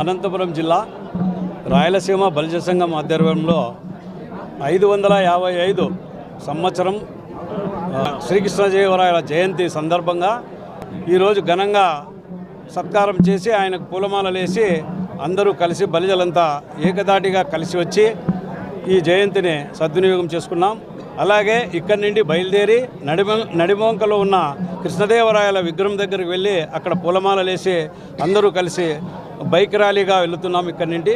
అనంతపురం జిల్లా రాయలసీమ బలిజ సంఘం ఆధ్వర్యంలో 555 సంవత్సరం శ్రీకృష్ణదేవరాయల జయంతి సందర్భంగా ఈరోజు ఘనంగా సత్కారం చేసి ఆయనకు పూలమాలలేసి అందరూ కలిసి బలిజలంతా ఏకదాటిగా కలిసి వచ్చి ఈ జయంతిని సద్వినియోగం చేసుకున్నాం. అలాగే ఇక్కడి నుండి బయలుదేరి నడిమొంకలో ఉన్న కృష్ణదేవరాయల విగ్రహం దగ్గరికి వెళ్ళి అక్కడ పూలమాలలేసి అందరూ కలిసి బైక్ ర్యాలీగా వెళుతున్నాం. ఇక్కడి నుండి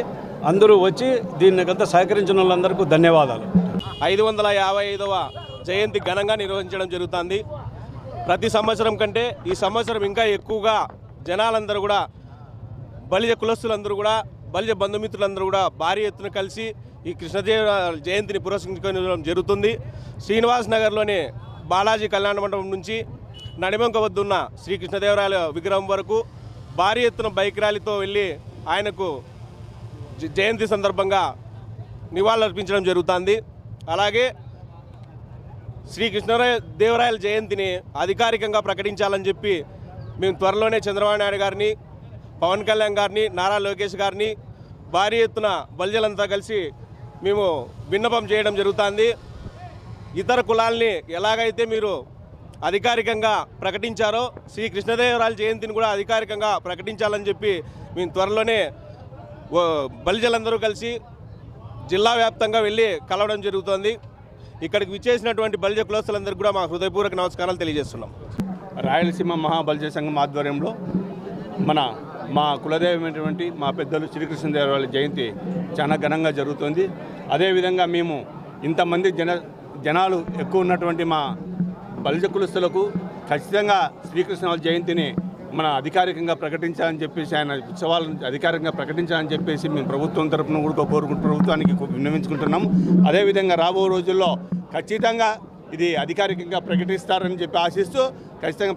అందరూ వచ్చి దీనికంతా సహకరించిన వాళ్ళందరికీ ధన్యవాదాలు. 555వ జయంతి ఘనంగా నిర్వహించడం జరుగుతుంది. ప్రతి సంవత్సరం కంటే ఈ సంవత్సరం ఇంకా ఎక్కువగా జనాలందరూ కూడా, బలిజ కులస్తులందరూ కూడా, బలిజ బంధుమిత్రులందరూ కూడా భారీ ఎత్తున కలిసి ఈ కృష్ణదేవ జయంతిని పురస్కరించుకోవడం జరుగుతుంది. శ్రీనివాస్ నగర్లోని బాలాజీ కళ్యాణ మండపం నుంచి నడిమంక వద్దున్న శ్రీ కృష్ణదేవరాయల విగ్రహం వరకు భారీ ఎత్తున బైక్ ర్యాలీతో వెళ్ళి ఆయనకు జయంతి సందర్భంగా నివాళులర్పించడం జరుగుతుంది. అలాగే శ్రీ కృష్ణదేవరాయల జయంతిని అధికారికంగా ప్రకటించాలని చెప్పి మేము త్వరలోనే చంద్రబాబు నాయుడు గారిని, పవన్ కళ్యాణ్ గారిని, నారా లోకేష్ గారిని భారీ ఎత్తున బలిజలంతా కలిసి మేము విన్నపం చేయడం జరుగుతుంది. ఇతర కులాల్ని ఎలాగైతే మీరు అధికారికంగా ప్రకటించారో శ్రీ కృష్ణదేవరాయల జయంతిని కూడా అధికారికంగా ప్రకటించాలని చెప్పి మేము త్వరలోనే బలిజలందరూ కలిసి జిల్లా వ్యాప్తంగా వెళ్ళి కలవడం జరుగుతుంది. ఇక్కడికి విచ్చేసినటువంటి బలిజ కులస్తులందరికీ కూడా మా హృదయపూర్వక నమస్కారాలు తెలియజేస్తున్నాం. రాయలసీమ మహాబలిజ సంఘం ఆధ్వర్యంలో మా కులదైవమైనటువంటి మా పెద్దలు శ్రీకృష్ణదేవరాయల జయంతి చాలా ఘనంగా జరుగుతుంది. అదేవిధంగా మేము ఇంతమంది జనాలు ఎక్కువ ఉన్నటువంటి మా బలిజ కులస్తులకు ఖచ్చితంగా శ్రీకృష్ణ జయంతిని మన అధికారికంగా ప్రకటించాలని చెప్పేసి, ఆయన ఉత్సవాలను అధికారికంగా ప్రకటించాలని చెప్పేసి మేము ప్రభుత్వం తరఫున కూడా ప్రభుత్వానికి విన్నవించుకుంటున్నాం. అదేవిధంగా రాబో రోజుల్లో ఖచ్చితంగా ఇది అధికారికంగా ప్రకటిస్తారని చెప్పి ఆశిస్తూ ఖచ్చితంగా